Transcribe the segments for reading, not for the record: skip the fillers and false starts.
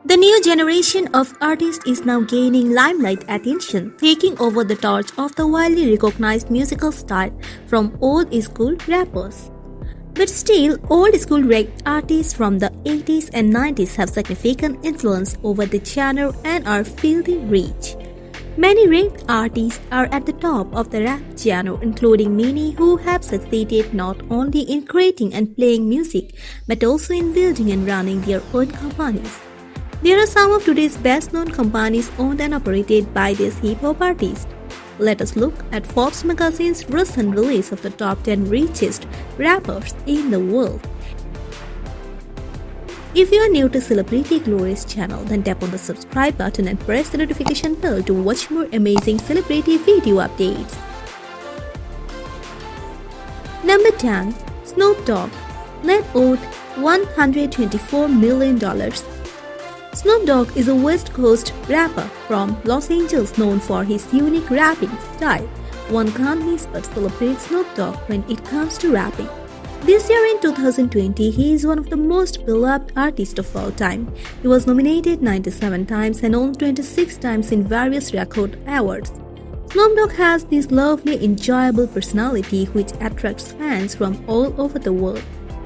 The new generation of artists is now gaining limelight attention, taking over the torch of the widely recognized musical style from old school rappers. But still, old school rap artists from the 80s and 90s have significant influence over the genre and are filthy rich. Many rap artists are at the top of the rap genre, including many who have succeeded not only in creating and playing music, but also in building and running their own companies. There are some of today's best-known companies owned and operated by these hip-hop artists. Let us look at Forbes magazine's recent release of the top 10 richest rappers in the world. If you are new to Celebrity Glory's channel, then tap on the subscribe button and press the notification bell to watch more amazing celebrity video updates. Number 10. Snoop Dogg Net owed $124 million. Snoop Dogg is a West Coast rapper from Los Angeles known for his unique rapping style. One can't miss but celebrate Snoop Dogg when it comes to rapping. This year in 2020, he is one of the most beloved artists of all time. He was nominated 97 times and won 26 times in various record awards. Snoop Dogg has this lovely, enjoyable personality which attracts fans from all over the world.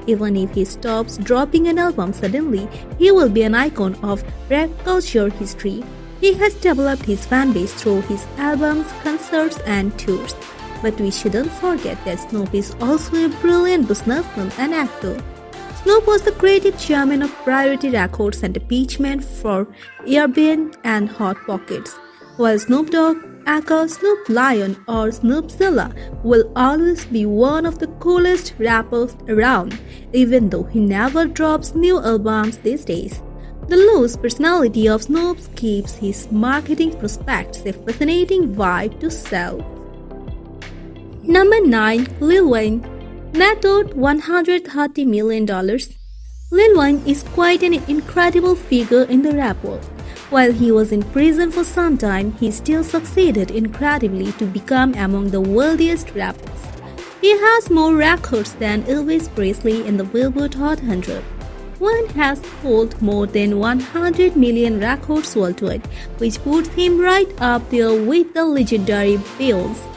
Even if he stops dropping an album suddenly, he will be an icon of rap culture history. He has developed his fan base through his albums, concerts, and tours. But we shouldn't forget that Snoop is also a brilliant businessman and actor. Snoop was the creative chairman of Priority Records and impeachment for Airbnb and Hot Pockets. While Snoop Dogg, aka Snoop Lion or Snoopzilla, will always be one of the coolest rappers around, even though he never drops new albums these days. The loose personality of Snoop keeps his marketing prospects a fascinating vibe to sell. Number 9. Lil Wayne Net owed $130 million. Lil Wayne is quite an incredible figure in the rap world. While he was in prison for some time, he still succeeded incredibly to become among the wealthiest rappers. He has more records than Elvis Presley in the Billboard Hot 100. Wayne has sold more than 100 million records worldwide, which puts him right up there with the legendary Beyoncé.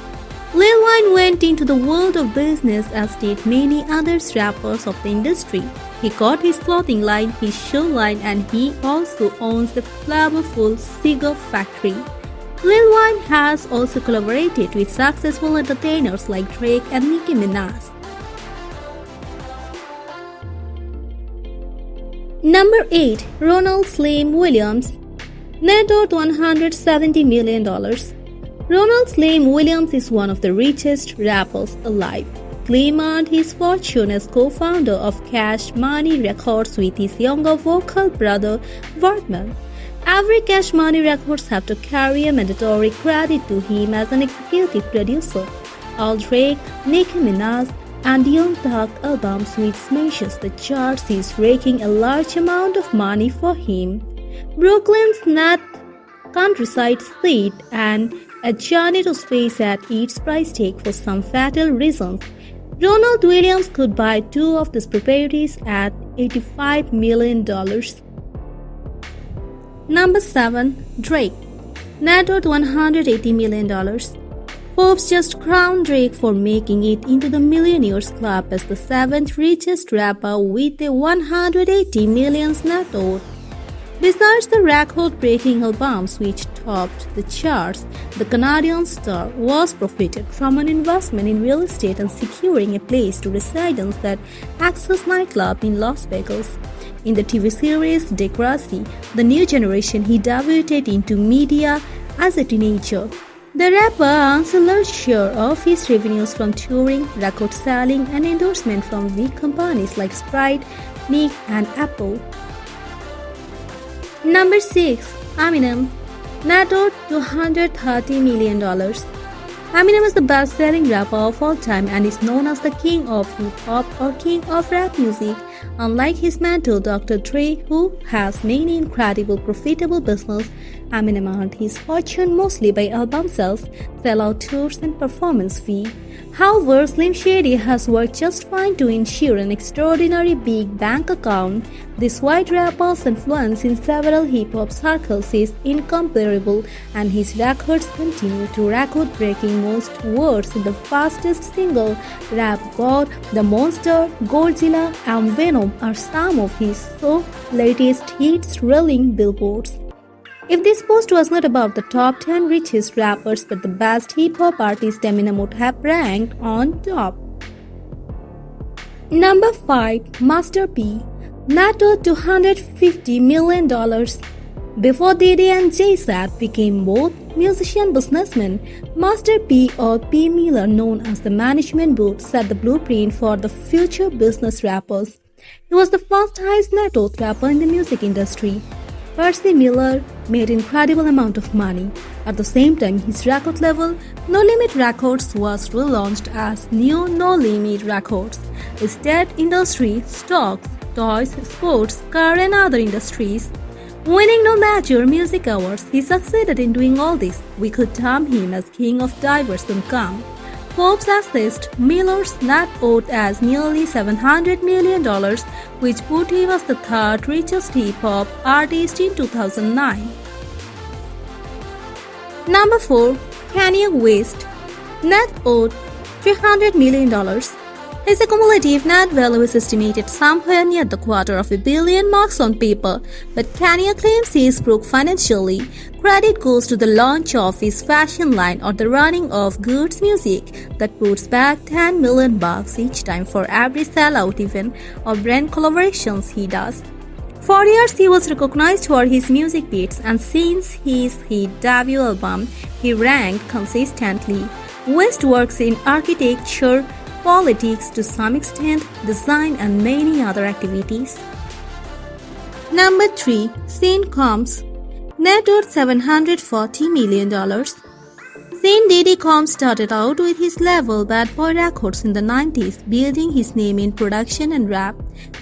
Lil Wayne went into the world of business as did many other rappers of the industry. He got his clothing line, his shoe line, and he also owns the flavorful cigar factory. Lil Wayne has also collaborated with successful entertainers like Drake and Nicki Minaj. Number 8. Ronald Slim Williams Net owed $170 million. Ronald Slim Williams is one of the richest rappers alive. Slim earned his fortune as co-founder of Cash Money Records with his younger vocal brother Wortman. Every Cash Money Records have to carry a mandatory credit to him as an executive producer. All Drake, Nicki Minaj, and Young Thug albums which smashes the charts is raking a large amount of money for him. Brooklyn's Net countryside seat and a journey to space at its price tag for some fatal reasons. Ronald Williams could buy two of these properties at $85 million. Number 7. Drake Net owed $180 million. Forbes just crowned Drake for making it into the Millionaires Club as the 7th richest rapper with a $180 million net owed. Besides the record-breaking albums which topped the charts, the Canadian star was profited from an investment in real estate and securing a place to residence at Access nightclub in Las Vegas. In the TV series Degrassi, The New Generation, he debuted into media as a teenager. The rapper earns a large share of his revenues from touring, record selling, and endorsement from big companies like Sprite, Nike, and Apple. Number 6. Eminem Net owed $230 million. Eminem is the best-selling rapper of all time and is known as the king of hip-hop or king of rap music. Unlike his mentor Dr. Dre, who has many incredible profitable business, Eminem earned his fortune mostly by album sales, sellout tours, and performance fee. However, Slim Shady has worked just fine to ensure an extraordinary big bank account. This white rapper's influence in several hip-hop circles is incomparable, and his records continue to record-breaking most words in the fastest single. Rap God, The Monster, Godzilla, and Venom are some of his latest hits rolling billboards. If this post was not about the top 10 richest rappers but the best hip-hop artist, Eminem would have ranked on top. Number 5. Master P. Net worth $250 million. Before Diddy and Jay-Z became both musician-businessmen, Master P or P. Miller, known as the Management Board, set the blueprint for the future business rappers. He was the first highest net worth rapper in the music industry. Percy Miller made incredible amount of money. At the same time, his record label, No Limit Records, was relaunched as New No Limit Records. Estate industry, stocks, toys, sports, car and other industries. Winning no major music awards, he succeeded in doing all this. We could term him as king of diverse income. Forbes assessed Miller's net worth as nearly $700 million, which put him as the third richest hip-hop artist in 2009. Number 4. Kanye West. Net worth $300 million. His cumulative net value is estimated somewhere near the $250 million marks on paper, but Kanye claims he is broke financially. Credit goes to the launch of his fashion line or the running of Goods Music that puts back $10 million each time for every sellout event or brand collaborations he does. For years he was recognized for his music beats, and since his hit debut album, he ranked consistently. West works in architecture, politics, to some extent, design and many other activities. Number 3. Sean Combs. Net worth $740 million. Sean Diddy Combs started out with his label Bad Boy Records in the 90s, building his name in production and rap.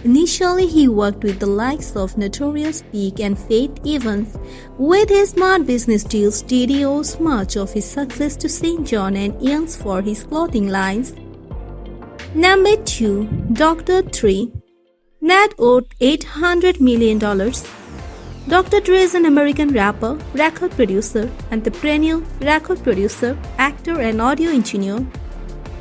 Initially, he worked with the likes of Notorious Big and Faith Evans. With his smart business deals, Diddy owes much of his success to St. John and Young's for his clothing lines. Number 2. Dr. Dre. Net worth $800 million. Dr. Dre is an American rapper, record producer, entrepreneur, record producer, actor, and audio engineer.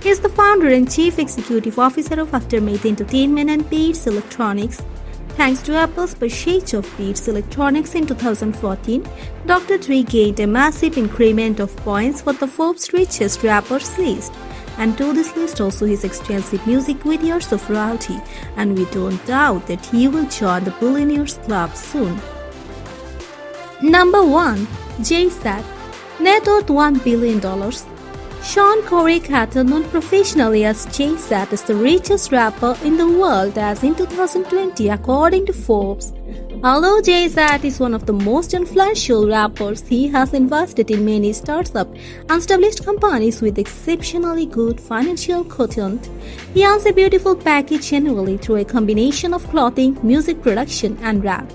He is the founder and chief executive officer of Aftermath Entertainment and Beats Electronics. Thanks to Apple's purchase of Beats Electronics in 2014, Dr. Dre gained a massive increment of points for the Forbes Richest Rappers list. And to this list also his extensive music with years of royalty, and we don't doubt that he will join the Billionaires Club soon. Number 1. Jay-Z. Net worth $1 billion. Sean Corey Carter, known professionally as Jay-Z, is the richest rapper in the world as in 2020 according to Forbes. Although Jay-Z is one of the most influential rappers, he has invested in many startups and established companies with exceptionally good financial quotient. He earns a beautiful package annually through a combination of clothing, music production, and rap.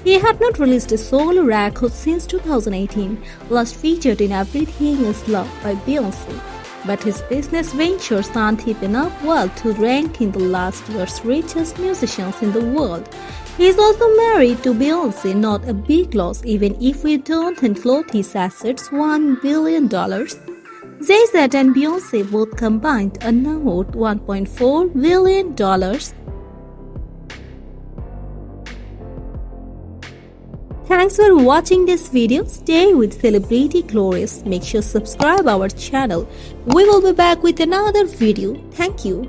He had not released a solo record since 2018, last featured in Everything Is Love by Beyoncé. But his business ventures earned him enough wealth to rank in the last year's richest musicians in the world. He is also married to Beyoncé, not a big loss even if we don't include his assets, $1 billion. Jay-Z and Beyoncé both combined are now worth $1.4 billion. Thanks for watching this video. Stay with Celebrity Glorious. Make sure to subscribe our channel. We will be back with another video. Thank you.